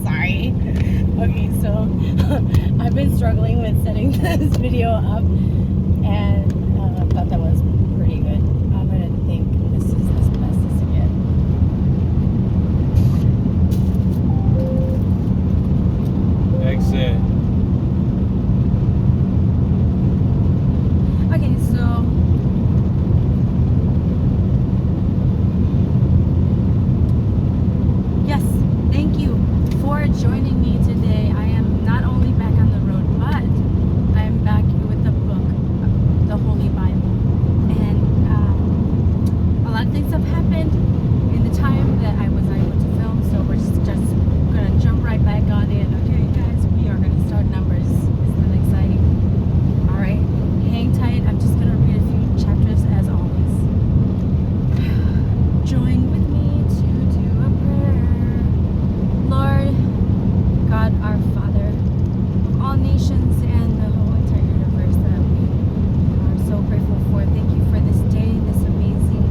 Sorry. Okay, so I've been struggling with setting this video up, and thought that was pretty good. I'm gonna think this is as best as it gets. Exit. Okay, so yes, thank you for joining me today. I am not only back on the road, but I'm back with the book, the Holy Bible. And a lot of things have happened in the time that I was able to film, so we're just gonna jump right back on in. Okay, guys, we are gonna start Numbers. Isn't that exciting? All right, hang tight. I'm just gonna read a few chapters as always. Join with me to do a prayer. Lord God, our Father of all nations and the whole entire universe that we are so grateful for. Thank you for this day, this amazing,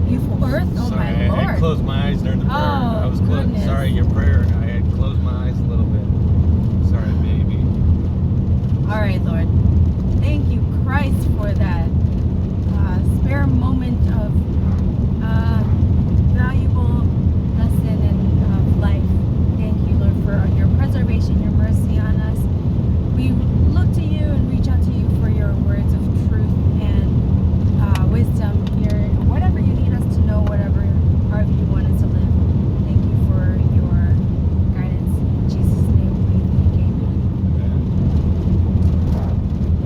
beautiful earth. Oh Sorry, my I Lord. had closed my eyes during the prayer. Oh, I was goodness. sorry, your prayer. I had closed my eyes a little bit. Sorry, baby. All right, Lord. Thank you, Christ, for that spare moment of valuable lesson and of life. Thank you, Lord, for your preservation, your mercy on us. We look to you and reach out to you for your words of truth and wisdom, your whatever you need us to know, however you want us to live. Thank you for your guidance. In Jesus' name we thank amen.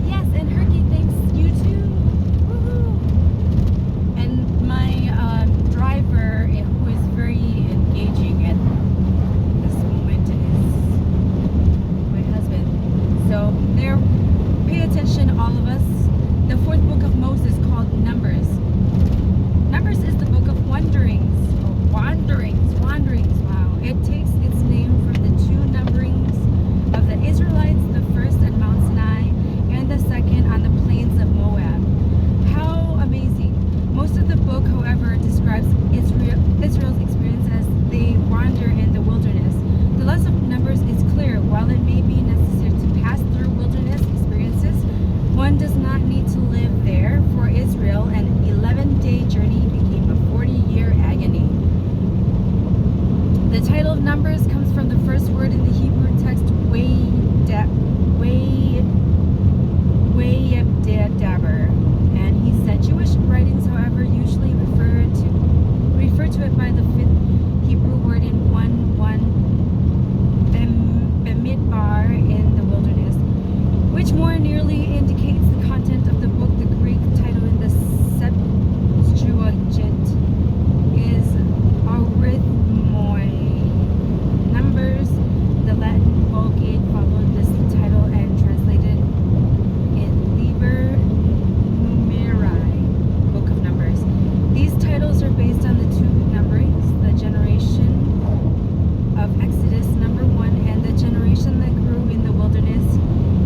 Yes, and Herky, thanks you too. Woohoo! And my driver, who is very engaging at this moment, is my husband. So there, pay attention, all of us. The fourth book of Moses, called Numbers. Numbers is the book of wanderings. Wanderings. Wow! It takes its name from the two numberings of the Israelites, the first at Mount Sinai, and the second on the plains of Moab. How amazing! Most of the book, however, describes Israel's experience as they wander in the wilderness. The lesson of Numbers is clear. While it may be necessary to pass through wilderness experiences, one does not need to live there. For Israel, an 11-day journey became a 40-year agony. The title of Numbers comes from the first word in the Hebrew text, Daber, and he said Jewish writings, however, usually refer to it by the fifth Hebrew word in 1:1, Bemidbar, in the wilderness, which more nearly indicates the content of the book. The Greek title in the Septuagint is Arithmoi. Numbers, the Latin Vulgate, followed this title and translated in Liber Numeri, Book of Numbers. These titles are based on the two numberings, the generation of Exodus, number 1, and the generation that grew in the wilderness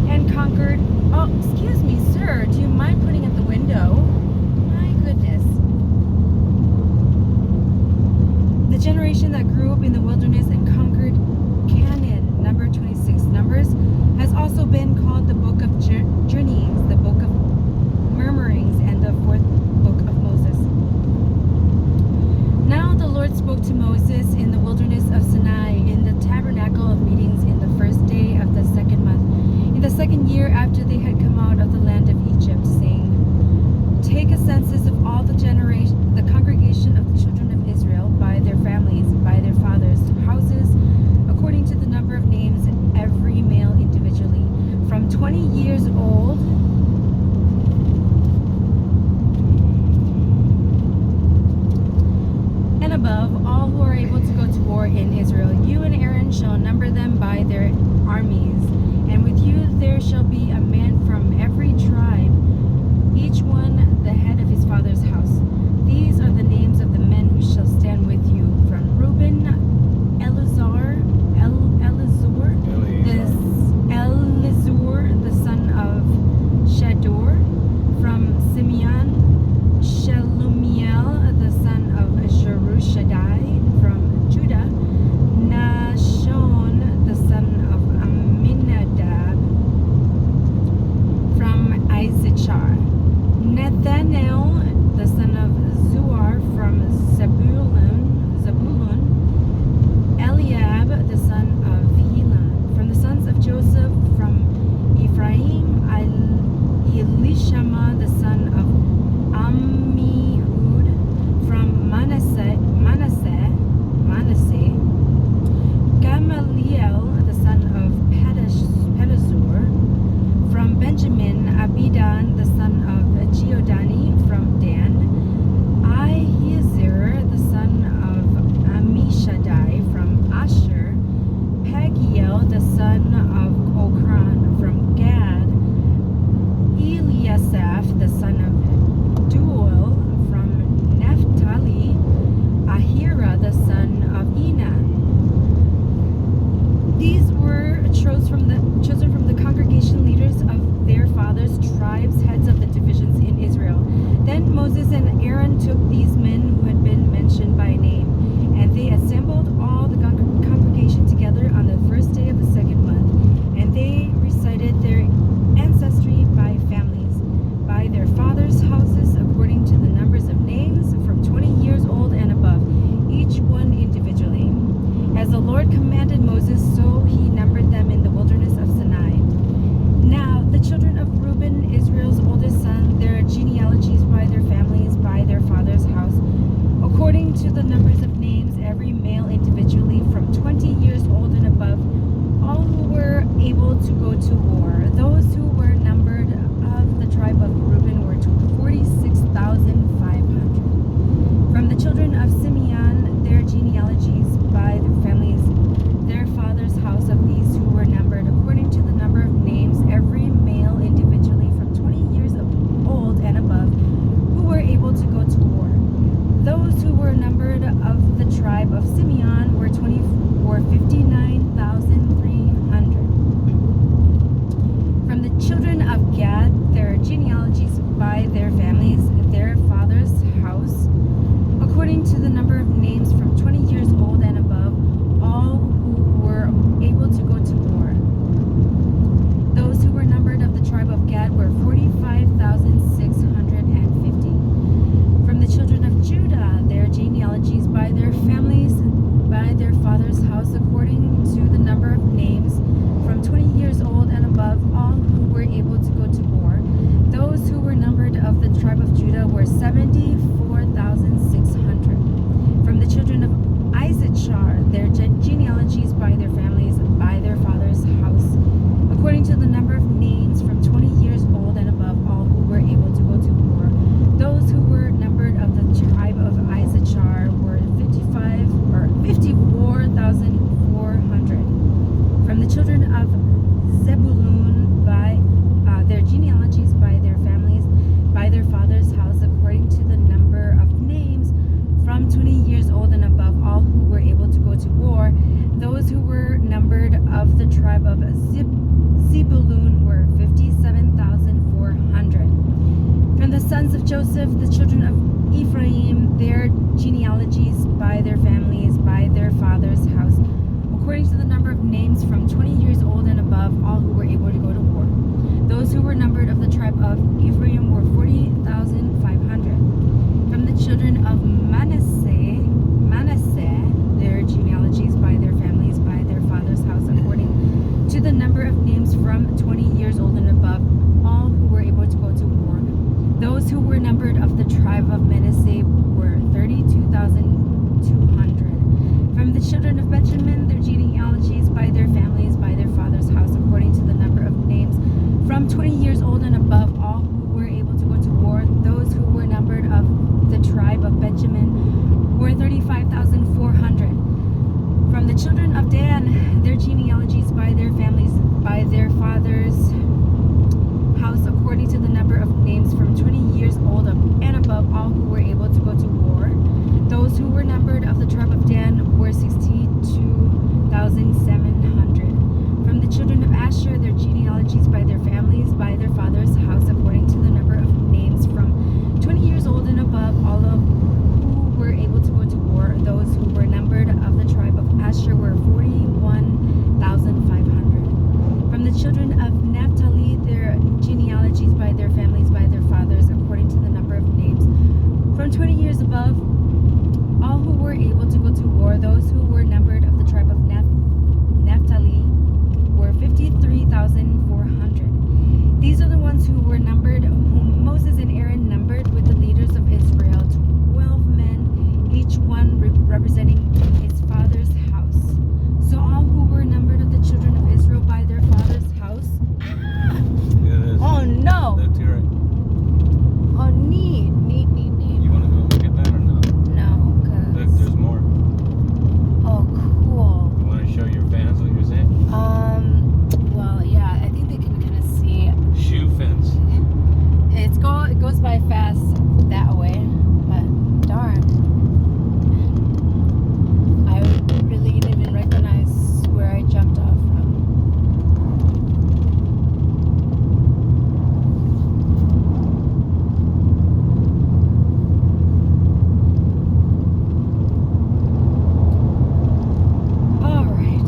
and conquered. Oh, excuse me, sir. Do you mind putting at the window? My goodness. The generation that grew up in the wilderness and conquered Canaan, number 26. Numbers has also been called the book of journeyings, the book of murmurings, and the fourth book of Moses. Now the Lord spoke to Moses in the wilderness of Sinai, in the tabernacle of meetings, in the first day of the second month, in the second year after they had come out of the land of Egypt, saying, take a census of all the congregation of the children of Israel by their families, by their fathers' houses, according to the number of names, every male individually, from 20 years old and above, all who are able to go to war in Israel. You and Aaron shall number them by their armies, and with you there shall be a man from every tribe, each one the head of his father's house. These are the names of the men who shall stand with you. From Reuben, Elizur, the son of Shador. From Simeon, Shelumiel, the son of Jerushadai. From Judah, Nashon, genealogies by their families, by their father's house, according to the number of names from 20 years old and above, all who were able to go to war. Those who were numbered of the tribe of Issachar were 54,400. From the children of Zebulun, by their genealogies, by their families, by their father's house, according to the number of names from 20 years old and above, all who were able to go to war. Those who were numbered of the tribe of Zebulun were 57,400. From the sons of Joseph, the children of Ephraim, their genealogies, by their families, by their father's house, according to the number of names from 20 years old and above, all who were able to go to war. Those who were numbered of the tribe of Ephraim were 40,500. From the children of Manasseh, their genealogies, by their families, by their father's house, according to the number of names from 20 years old and above, all who were able to go to war. Those who were numbered of the tribe of Manasseh were 32,200. From the children of Benjamin, their genealogies, by their families, by their father's house, according to the number of names from 20 years old and above, all who were able to go to war. Those who were numbered of the tribe of Benjamin were 35,400. From the children of Dan, their genealogies, by their families, by their father's house, according to the number of names from 20 years old and above, all who were able to go to war. Those who were numbered of the tribe of Dan were 62,700. From the children of Asher, their genealogies, by their families, by their father's house, according to the number of names from 20 years old and above, all of who were able to go to war. Those who were numbered of the tribe of Asher were 41,500. From the children of Naphtali, their genealogies, by their families, by their fathers, according to the number of names from 20 years above, all who were able to go to war. Those who were numbered of the tribe of Naphtali were 53,400. These are the ones who were numbered, whom Moses and Aaron numbered with the leaders of Israel, 12 men, each one representing his father's house. So all who were numbered of the children of Israel by their father's house. Oh no! Look to your right. Oh, neat. You want to go look at that or no? No, Look, cause. there's more. Oh, cool. You want to show your fans what you're saying? Well, yeah, I think they can kind of see. Shoe fence. It goes by fast that way, but darn. I really didn't even recognize where I jumped off from. All right.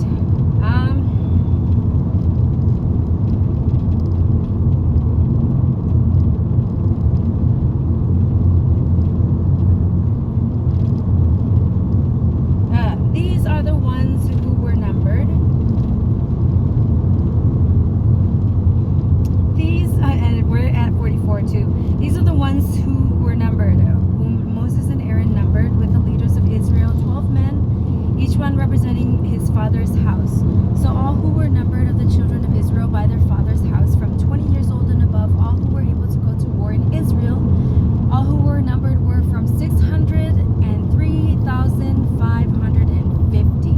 These are the ones who were numbered. And we're at 44 too. These are the ones who were numbered, whom Moses and Aaron numbered with the leaders of Israel, 12 men, each one representing his father's house. So all who were numbered of the children of Israel by their father's house, from 20 years old and above, all who were able to go to war in Israel, all who were numbered were from 603,550.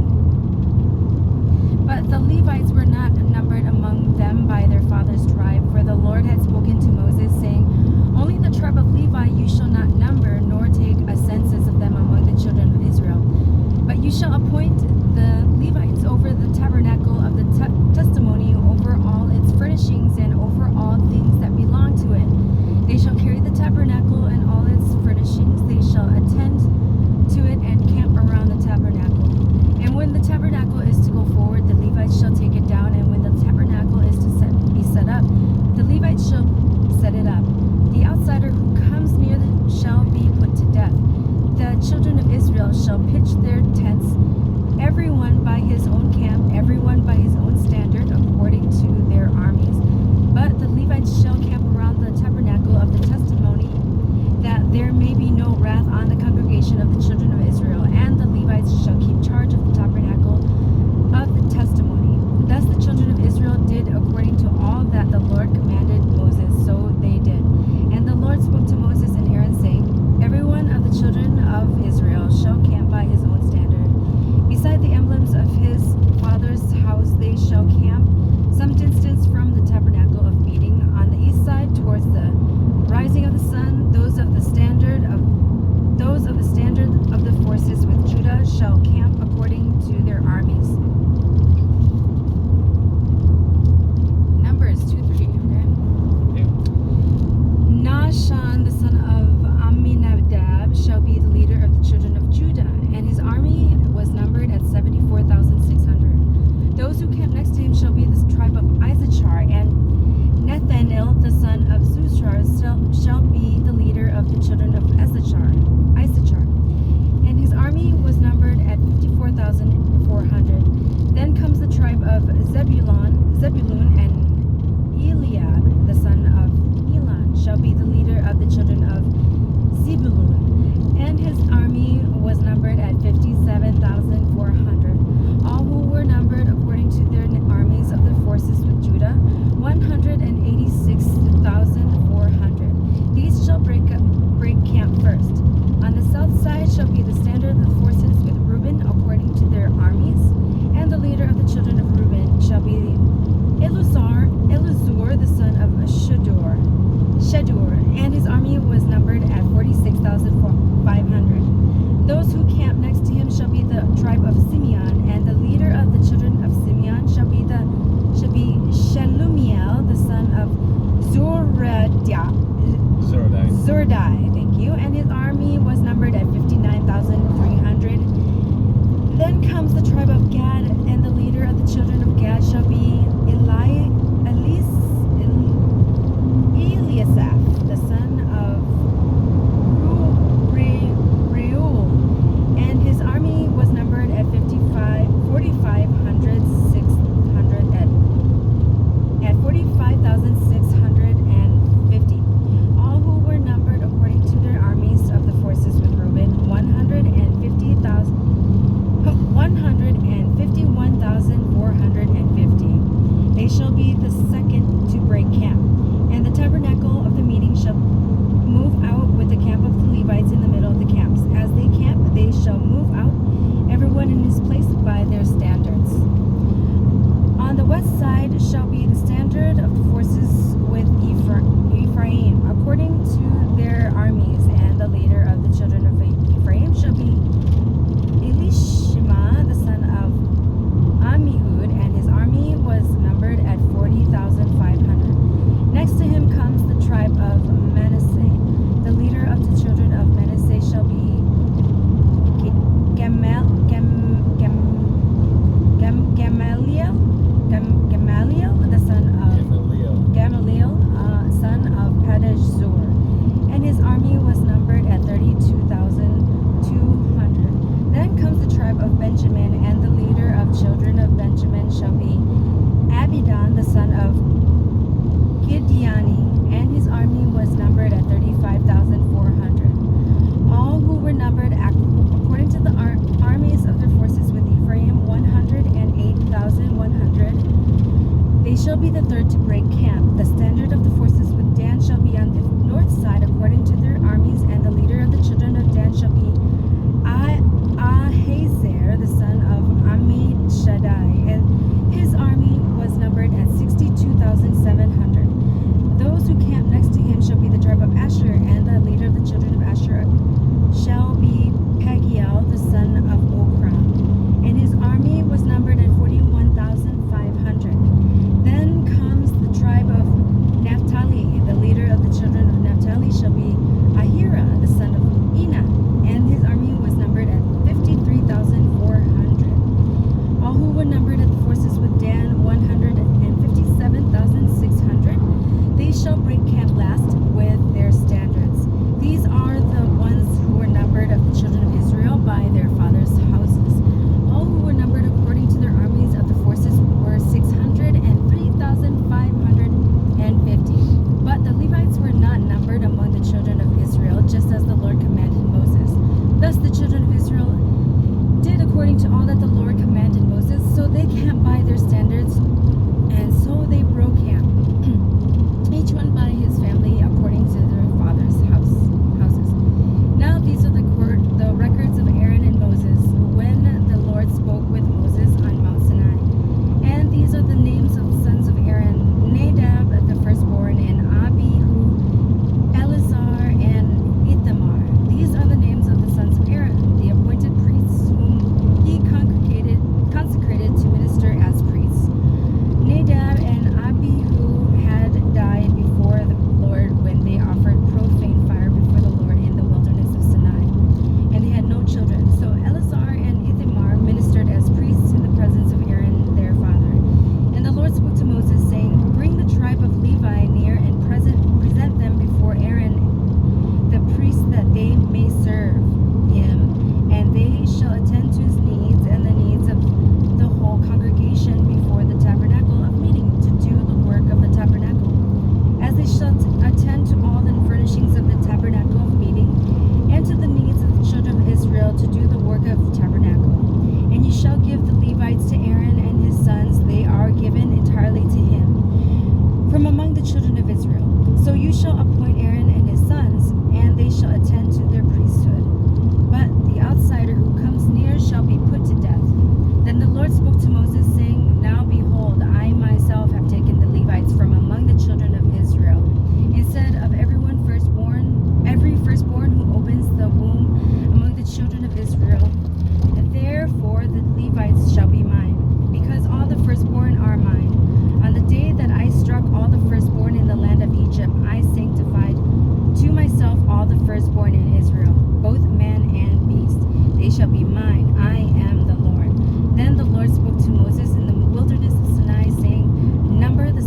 But the Levites were not numbered among them by their father's tribe, for the Lord had spoken to Moses, saying, only the tribe of Levi you shall not number, nor take a census of them among the children of Israel. But you shall appoint the Levites over the tabernacle of the testimony, over all its furnishings, and over all things that belong to it. They shall carry the tabernacle and all its furnishings. They shall attend to it and camp around the tabernacle. And when the tabernacle is to go forward, the Levites shall take it down. And when the tabernacle is to be set up, the Levites shall set it up. The outsider who comes near shall be put to death. The children of Israel shall pitch their tents, every 53,400. Then comes the tribe of Zebulun, and Eliab, the son of Elon, shall be the leader of the children of Zebulun, and his army was numbered at 57,400. All who were numbered according to their armies of the forces with Judah, 186,400. These shall break camp first. On the south side shall be the standard of the forces with Reuben according to their armies, and the leader of the children of Reuben shall be Elizur, the son of Shedur, and his army was numbered at 46,500. Those who camp next to him shall be the tribe of Simeon, and the leader of the children of Simeon shall be Shelumiel, the son of Zordai, thank you, and his army was numbered at 59,300. Then comes the tribe of Gad, and the leader of the children of Gad shall be Eliasaph, the son of Reuel, and his army was numbered at 45,650. All who were numbered according to their armies of the forces with Reuben, 151,450. They shall be the second to break camp. And the tabernacle of the meeting shall move out with the camp of the Levites in the middle of the camps. As they camp, they shall move out, everyone in his place by their standards. On the west side shall be the standard of the forces with Ephraim, according to their armies, and the leader of the children of Ephraim shall be Elishama, the son of Ammihud, and his army was numbered at 40,500. Next to him comes the tribe of Manasseh. The leader of the children of Manasseh shall be Gamaliel, the son of son of Padashur, and his army was numbered at 32,200. Then comes the tribe of Benjamin, and the leader of children of Benjamin shall be Abidan, the son of Gideoni, and his army was numbered at 35,400. All who were numbered according to the armies of their forces with Ephraim, 108,100. They shall be the third to break camp. The standard of the forces with Dan shall be on the north side according to their armies, and the leader of the children of Dan shall be Ahazer, the son of Ammishaddai, and his army was numbered at 62,700. Those who camp next to him shall be the tribe of Asher, and the leader of the children of Asher shall be Pagiel, the son of Okram, and his army was numbered at 41,500. Then comes the tribe of Naphtali. The leader of the children of Naphtali shall be Ahira, the son of Enan, and his army was numbered at 53,400. they shall attend to their priesthood. But the outsider who comes near shall be put to death. Then the Lord spoke to Moses, saying, Now behold, I myself have taken the Levites from among the children of Israel, instead of every firstborn who opens the womb among the children of Israel. Therefore the Levites shall be mine, because all the firstborn are mine. On the day that I struck all the firstborn in the land of Egypt, I sanctified to myself all the firstborn in Israel, both man and beast. They shall be mine. I am the Lord. Then the Lord spoke to Moses in the wilderness of Sinai, saying, Number the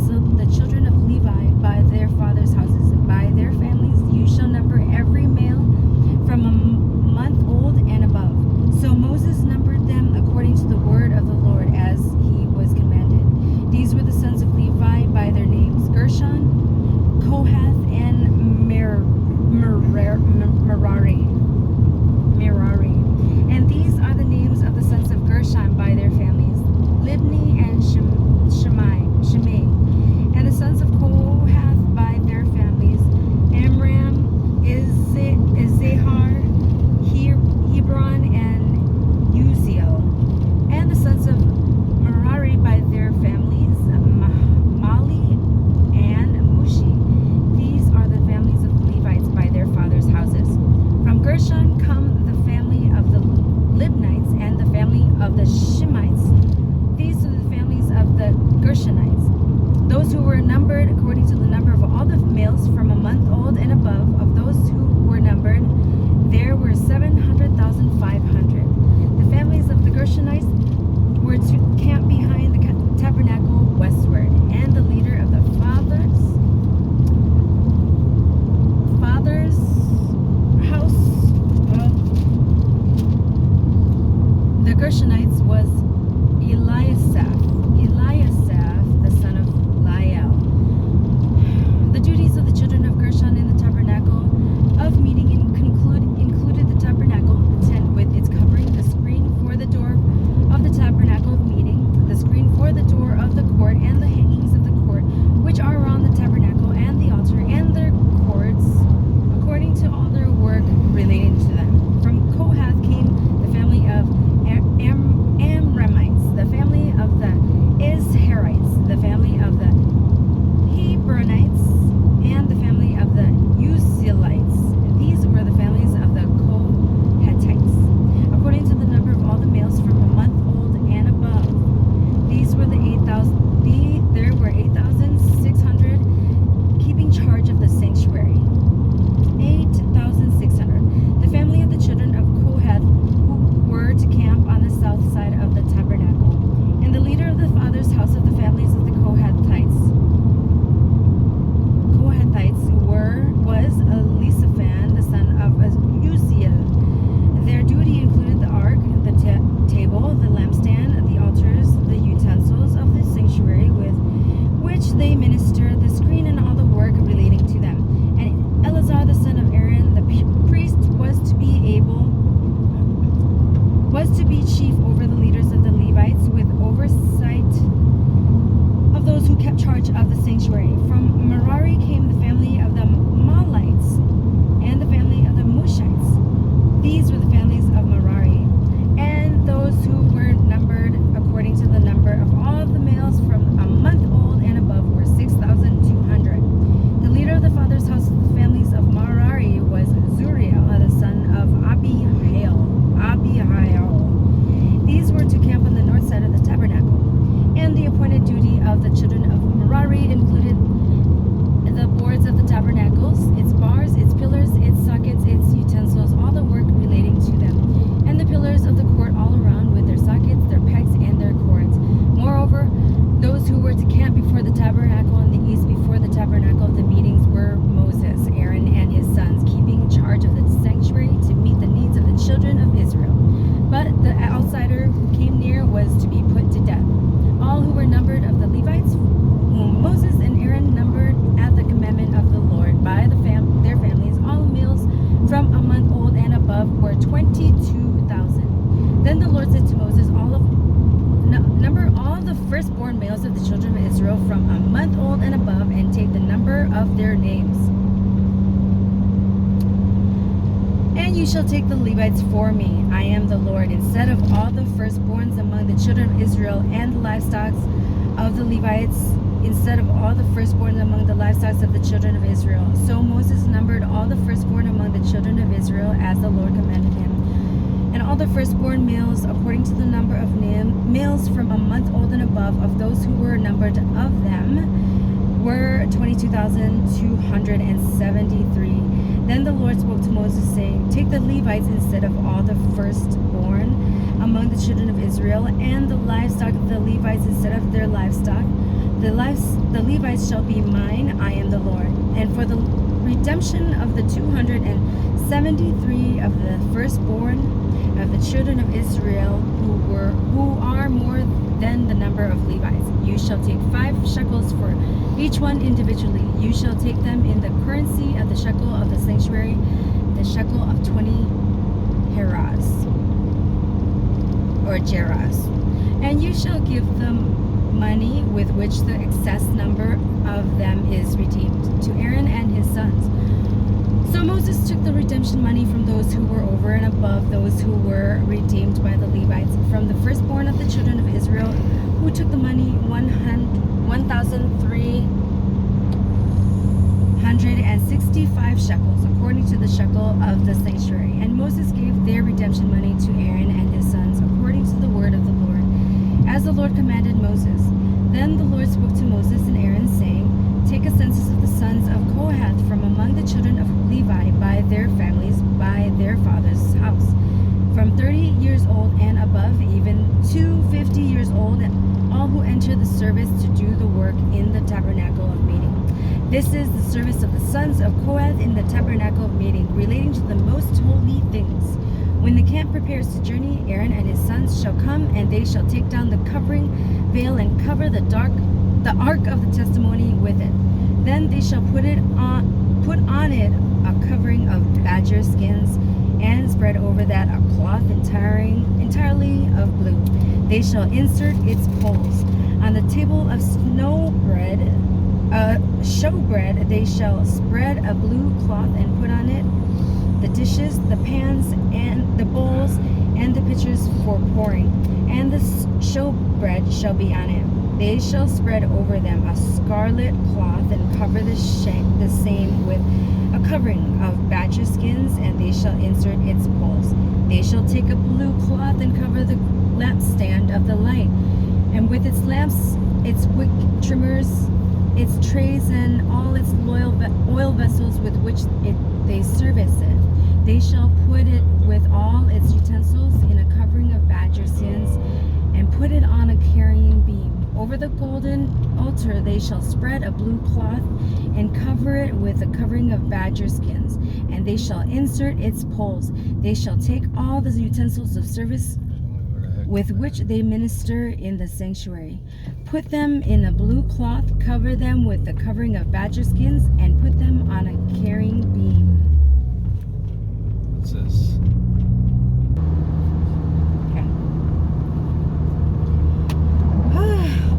children of Levi by their fathers' houses, by their families. You shall number every male from a month old and above. So Moses numbered them according to the word of the Lord, as he was commanded. These were the sons of Levi by their names: Gershon, Kohath, and Merari. And these are the names of the sons of Gershon by their families: Libni and Shimei. And the sons of Kohath by their families: Amram, Izahar, Hebron, and Uziel. And the sons of Merari by their families: Mali and Mushi. These are the families of the Levites by their fathers' houses. From Gershon come the family of the Libnites and the family of the Shimites. These are the families of the Gershonites. Those who were numbered according to the number of all the males from a month old and above, of those who were numbered, there were 700,500. The families of the Gershonites were to camp behind the tabernacle westward, and the leader of the fathers' house of the Gershonites was Eliasaph, the son of Lael. The duties of the children of Gershon in the tabernacle of meeting included the tabernacle, the tent with its covering, the screen for the door of the tabernacle of meeting, the screen for the door of the court, and the hangings of the court, which are around the tabernacle, and the altar, and their cords, according to all their work relating to them. From Kohath came the family of Amramites, the family of the Izharites, the family of the Hebronites, and the family of the Uzzielites. These were the families of the Kohathites, according to the number of all the males from a month old and above. These were the 8,000. There were 8,600 keeping charge of the sanctuary. 8,600. The family of the children of Kohath who were to camp on the south side of the tabernacle. And the leader of the father's house of the families of the Kohathites was Elisaphan, the son of Uzziel. Their duty included the ark, the table, the lampstand, the altars, the utensils of the sanctuary with which they ministered, the screen, and all the work relating to them. And Eleazar, the son of Aaron, the priest, was to be chief over the leaders of the Levites, with oversight of those who kept charge of the sanctuary. From Merari came the family of the Malites and the family of the Mushites. These were the families of Merari. And those who were numbered according to the number of all the males from a month old and above were 6,200. The leader of the father's house of the families of Merari was Zuriel, the son of Abihail. These were to camp on the north side of the tabernacle. And the appointed duty of the children of Merari included the boards of the tabernacles, its bars, its pillars, its sockets, its utensils, all the work relating to them, and the pillars of the court all around with their sockets, their pegs, and their cords. Moreover, those who were to camp before the tabernacle on the east before the tabernacle of the meetings were Moses, Aaron, and his sons, keeping charge of the sanctuary to meet the needs of the children of Israel. But the outsider who came near was to be put to death. All who were numbered of the Levites, whom Moses and Aaron numbered at the commandment of the Lord by their families, all males from a month old and above, were 22,000. Then the Lord said to Moses, number all the firstborn males of the children of Israel from a month old and above, and take the number of their names. you shall take the Levites for me. I am the Lord. Instead of all the firstborns among the children of Israel and the livestock of the Levites, instead of all the firstborn among the livestock of the children of Israel. So Moses numbered all the firstborn among the children of Israel as the Lord commanded him. And all the firstborn males, according to the number of males from a month old and above, of those who were numbered of them, were 22,273. Then the Lord spoke to Moses, saying, Take the Levites instead of all the firstborn among the children of Israel, and the livestock of the Levites instead of their livestock. The Levites shall be mine, I am the Lord. And for the redemption of the 273 of the firstborn of the children of Israel, who are more than the number of Levites, you shall take 5 shekels for each one individually. You shall take them in the currency of the shekel of the sanctuary, the shekel of 20 heras, or geras. And you shall give them money with which the excess number of them is redeemed, to Aaron and his sons. So Moses took the redemption money from those who were over and above those who were redeemed by the Levites, from the firstborn of the children of Israel, who took the money 1,365 shekels, according to the shekel of the sanctuary. And Moses gave their redemption money to Aaron and his sons, according to the word of the Lord, as the Lord commanded Moses. Then the Lord spoke to Moses and Aaron, saying, Take a census of the sons of Kohath from among the children of Levi by their families, by their father's house, from 30 years old and above, even to 50 years old, all who enter the service to do the work in the tabernacle of meeting. This is the service of the sons of Kohath in the tabernacle of meeting, relating to the most holy things. When the camp prepares to journey, Aaron and his sons shall come, and they shall take down the covering veil and cover the ark of the testimony with it. Then they shall put on it a covering of badger skins, and spread over that a cloth entirely of blue. They shall insert its poles. On the table of showbread, they shall spread a blue cloth and put on it the dishes, the pans, and the bowls, and the pitchers for pouring, and the showbread shall be on it. They shall spread over them a scarlet cloth and cover the same with a covering of badger skins, and they shall insert its poles. They shall take a blue cloth and cover the lampstand of the light, and with its lamps, its wick trimmers, its trays, and all its oil vessels with which they service it. They shall put it with all its utensils in a covering of badger skins, and put it on a carrying beam. Over the golden altar they shall spread a blue cloth and cover it with a covering of badger skins, and they shall insert its poles. They shall take all the utensils of service with which they minister in the sanctuary, put them in a blue cloth, cover them with the covering of badger skins, and put them on a carrying beam. What's this?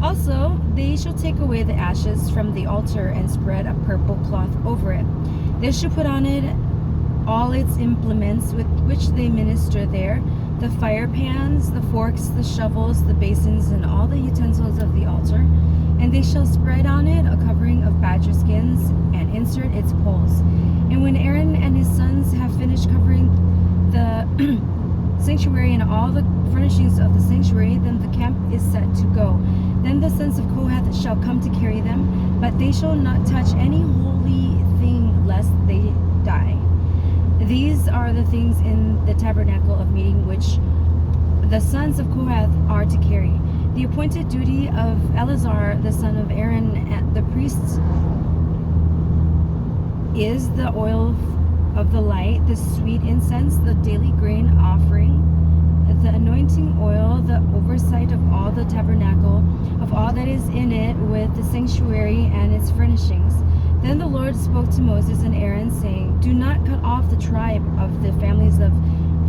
Also, they shall take away the ashes from the altar and spread a purple cloth over it. They shall put on it all its implements with which they minister there, the fire pans, the forks, the shovels, the basins, and all the utensils of the altar. And they shall spread on it a covering of badger skins and insert its poles. And when Aaron and his sons have finished covering the sanctuary and all the furnishings of the sanctuary, then the camp is set to go. Then the sons of Kohath shall come to carry them, but they shall not touch any holy thing lest they die. These are the things in the tabernacle of meeting which the sons of Kohath are to carry. The appointed duty of Eleazar, the son of Aaron, the priest, is the oil of the light, the sweet incense, the daily grain offering, the anointing oil, the oversight of all the tabernacle, of all that is in it, with the sanctuary and its furnishings. Then the Lord spoke to Moses and Aaron, saying, Do not cut off the tribe of the families of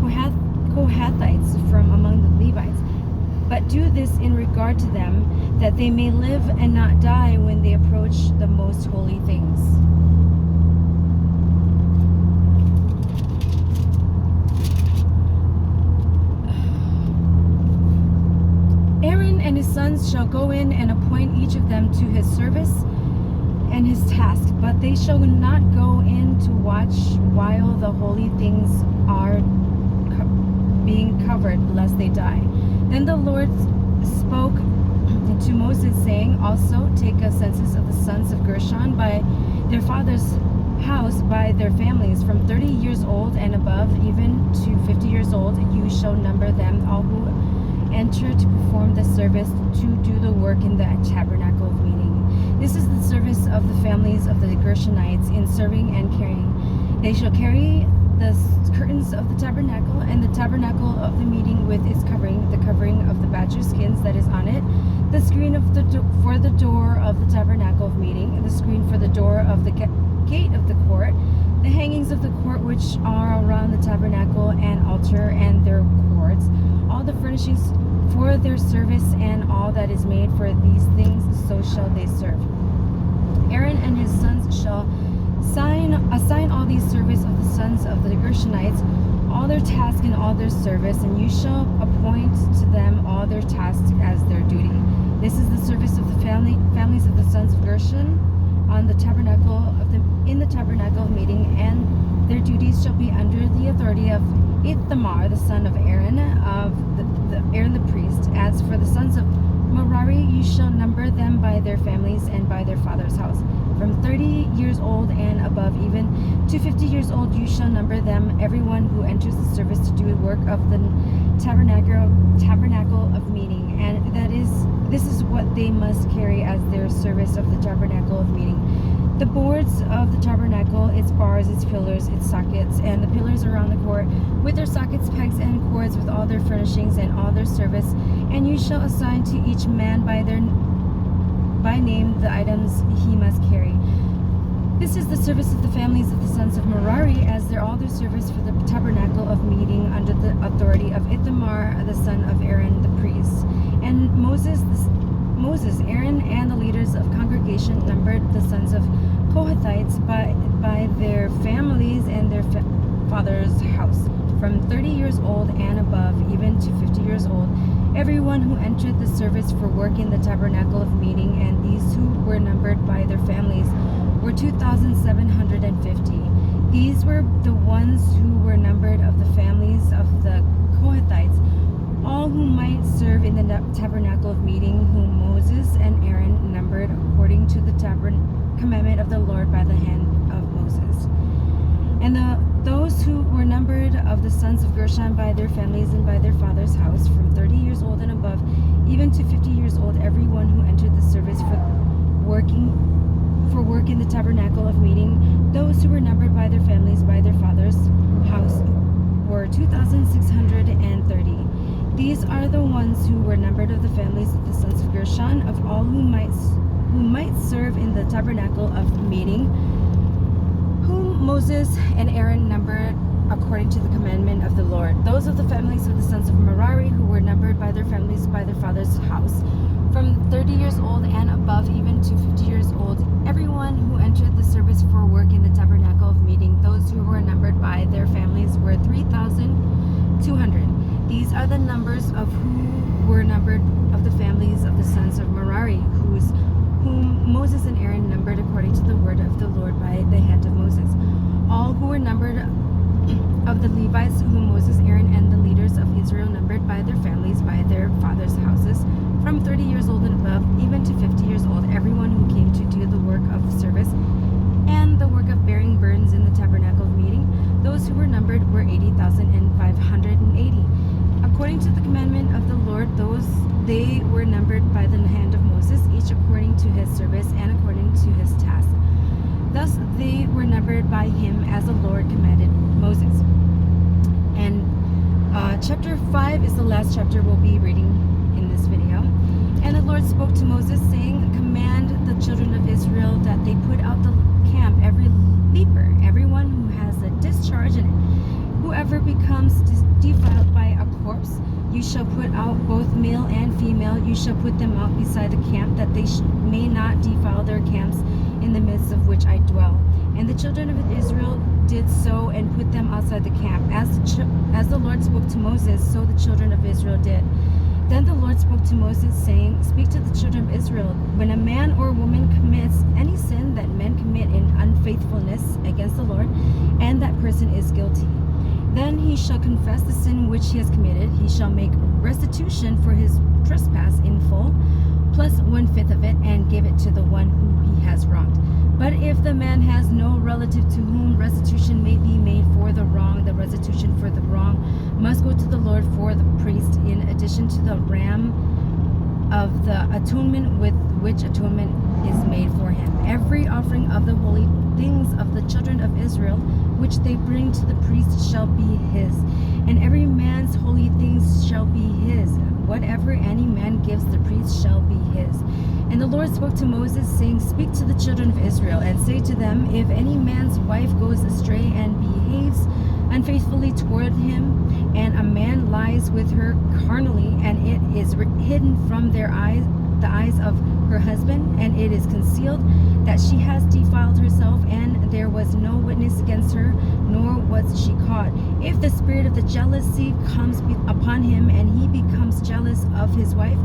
Kohathites from among the Levites, but do this in regard to them, that they may live and not die when they approach the most holy things. sons shall go in and appoint each of them to his service and his task, but they shall not go in to watch while the holy things are being covered, lest they die. Then the Lord spoke to Moses, saying, also take a census of the sons of Gershon by their father's house, by their families, from 30 years old and above, even to 50 years old. You shall number them, all who enter to perform the service, to do the work in the tabernacle of meeting. This is the service of the families of the Gershonites in serving and carrying. They shall carry the curtains of the tabernacle, and the tabernacle of the meeting with its covering, the covering of the badger skins that is on it, the screen of for the door of the tabernacle of meeting, the screen for the door of the gate of the court, the hangings of the court which are around the tabernacle and altar and their cords, all the furnishings for their service, and all that is made for these things, so shall they serve. Aaron and his sons shall assign all these service of the sons of the Gershonites, all their task and all their service, and you shall appoint to them all their tasks as their duty. This is the service of the families of the sons of Gershon on the tabernacle in the tabernacle of meeting, and their duties shall be under the authority of Ithamar, the son of Aaron, Aaron the priest. As for the sons of Merari, you shall number them by their families and by their father's house. From 30 years old and above, even to 50 years old, you shall number them, everyone who enters the service to do the work of the tabernacle of meeting. And this is what they must carry as their service of the tabernacle of meeting: the boards of the tabernacle, its bars, its pillars, its sockets, and the pillars around the court, with their sockets, pegs, and cords, with all their furnishings and all their service. And you shall assign to each man by name the items he must carry. This is the service of the families of the sons of Merari, as all their service for the tabernacle of meeting, under the authority of Ithamar, the son of Aaron the priest. And Moses, Aaron, and the leaders of congregation numbered the sons of Kohathites by their families and their father's house, from 30 years old and above, even to 50 years old, everyone who entered the service for work in the tabernacle of meeting. And these who were numbered by their families were 2,750. These were the ones who were numbered of the families of the Kohathites, all who might serve in the tabernacle of meeting, whom Moses and Aaron numbered according to the commandment of the Lord by the hand of Moses. And those who were numbered of the sons of Gershon by their families and by their father's house, from 30 years old and above, even to 50 years old, everyone who entered the service for work in the tabernacle of meeting, those who were numbered by their families by their father's house, were 2,630. These are the ones who were numbered of the families of the sons of Gershon, of all who might serve in the tabernacle of meeting, whom Moses and Aaron numbered according to the commandment of the Lord. Those of the families of the sons of Merari, who were numbered by their families by their father's house, from 30 years old and above, even to 50 years old, everyone who entered the service for work in the tabernacle of meeting, those who were numbered by their families were 3,200. These are the numbers of who were numbered of the families of the sons of Merari, whom Moses and Aaron numbered according to the word of the Lord by the hand of Moses. All who were numbered of the Levites, whom Moses, Aaron, and the leaders of Israel numbered by their families, by their fathers' houses, from 30 years old and above, even to 50 years old, everyone who came to do the work of the service and the work of bearing burdens in the tabernacle of meeting, those who were numbered were 80,580. According to the commandment of the Lord, they were numbered by the hand of Moses, each according to his service and according to his task. Thus they were numbered by him as the Lord commanded Moses. And chapter 5 is the last chapter we'll be reading in this video. And the Lord spoke to Moses, saying, command the children of Israel that they put out the camp every leaper, everyone who has a discharge in it. Whoever becomes defiled by a corpse, you shall put out both male and female. You shall put them out beside the camp, that they may not defile their camps in the midst of which I dwell. And the children of Israel did so, and put them outside the camp. As the Lord spoke to Moses, so the children of Israel did. Then the Lord spoke to Moses, saying, Speak to the children of Israel, when a man or woman commits any sin that men commit in unfaithfulness against the Lord, and that person is guilty, then he shall confess the sin which he has committed. He shall make restitution for his trespass in full, plus 1/5 of it, and give it to the one who he has wronged. But if the man has no relative to whom restitution may be made for the wrong, the restitution for the wrong must go to the Lord for the priest, in addition to the ram of the atonement with which atonement is made for him. Every offering of the holy things of the children of Israel, which they bring to the priest, shall be his, and every man's holy things shall be his. Whatever any man gives the priest shall be his. And the Lord spoke to Moses, saying, Speak to the children of Israel, and say to them, If any man's wife goes astray and behaves unfaithfully toward him, and a man lies with her carnally, and it is hidden from their eyes, the eyes of her husband, and it is concealed that she has defiled herself, and there was no witness against her, nor was she caught. If the spirit of the jealousy comes upon him, and he becomes jealous of his wife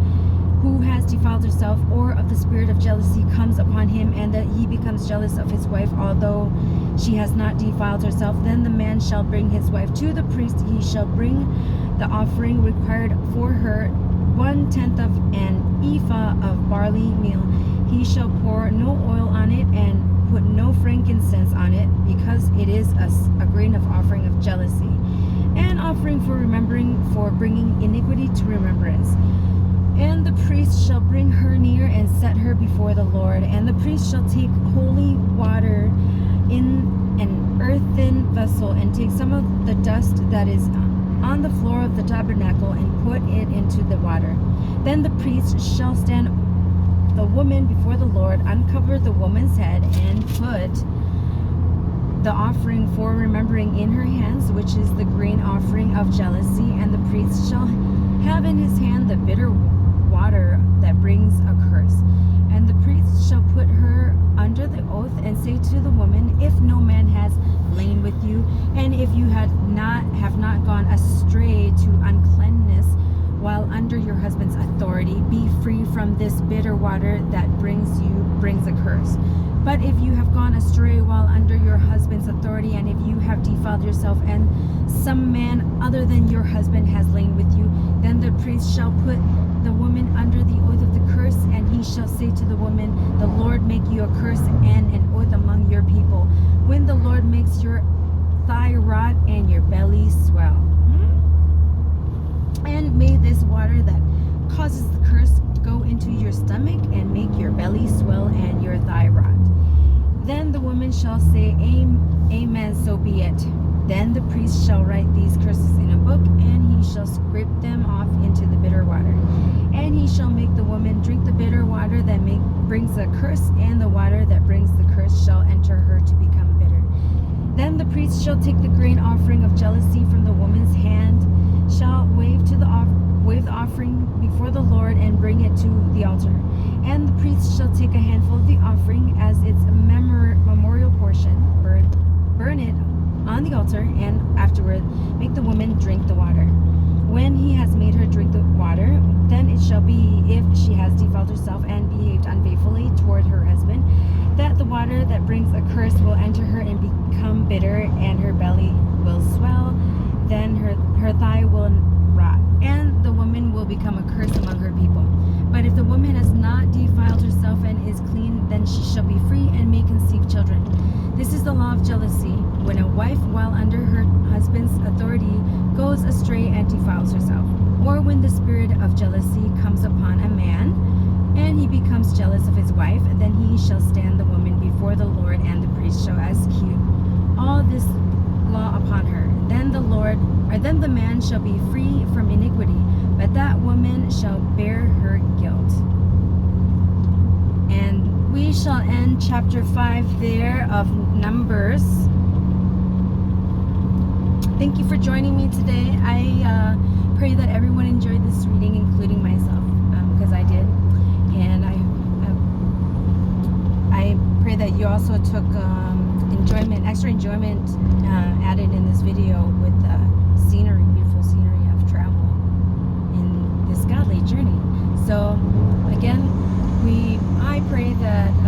who has defiled herself, or of the spirit of jealousy comes upon him, and that he becomes jealous of his wife, although she has not defiled herself, then the man shall bring his wife to the priest. He shall bring the offering required for her, 1/10 of an ephah of barley meal. He shall pour no oil on it, and put no frankincense on it, because it is a grain of offering of jealousy, an offering for remembering, for bringing iniquity to remembrance. And the priest shall bring her near and set her before the Lord. And the priest shall take holy water in an earthen vessel, and take some of the dust that is on the floor of the tabernacle, and put it into the water. Then the priest shall stand the woman before the Lord, uncover the woman's head, and put the offering for remembering in her hands, which is the grain offering of jealousy. And the priest shall have in his hand the bitter water that brings a curse. And the priest shall put her under the oath, and say to the woman, If no man has lain with you, and if you have not gone astray to uncleanness while under your husband's authority, be free from this bitter water that brings a curse. But if you have gone astray while under your husband's authority, and if you have defiled yourself, and some man other than your husband has lain with you, then the priest shall put the woman under the oath of the curse, and he shall say to the woman, The Lord make you a curse and an oath among your people, when the Lord makes your thigh rot and your belly swell. And may this water that causes the curse go into your stomach, and make your belly swell and your thigh rot. Then the woman shall say, Amen, so be it. Then the priest shall write these curses in a book, and he shall scrape them off into the bitter water. And he shall make the woman drink the bitter water that brings a curse, and the water that brings the curse shall enter her to become bitter. Then the priest shall take the grain offering of jealousy from the woman's hand, shall wave the offering before the Lord, and bring it to the altar. And the priest shall take a handful of the offering as its memorial portion, burn it on the altar, and afterward make the woman drink the water. When he has made her drink the water, then it shall be, if she has defiled herself and behaved unfaithfully toward her husband, that the water that brings a curse will enter her and become bitter, and her belly will swell, then her thigh will rot, and the woman will become a curse among her people. But if the woman has not defiled herself and is clean, then she shall be free and may conceive children. This is the law of jealousy, when a wife, while under her husband's authority, goes astray and defiles herself, or when the spirit of jealousy comes upon a man, and he becomes jealous of his wife, then he shall stand the woman before the Lord, and the priest shall execute all this law upon her. Then the man shall be free from iniquity, but that woman shall bear her guilt. And we shall end chapter 5 there of Numbers. Thank you for joining me today. I pray that everyone enjoyed this reading, including myself, because I did. And I pray that you also took extra enjoyment added in this video with the beautiful scenery of travel in this godly that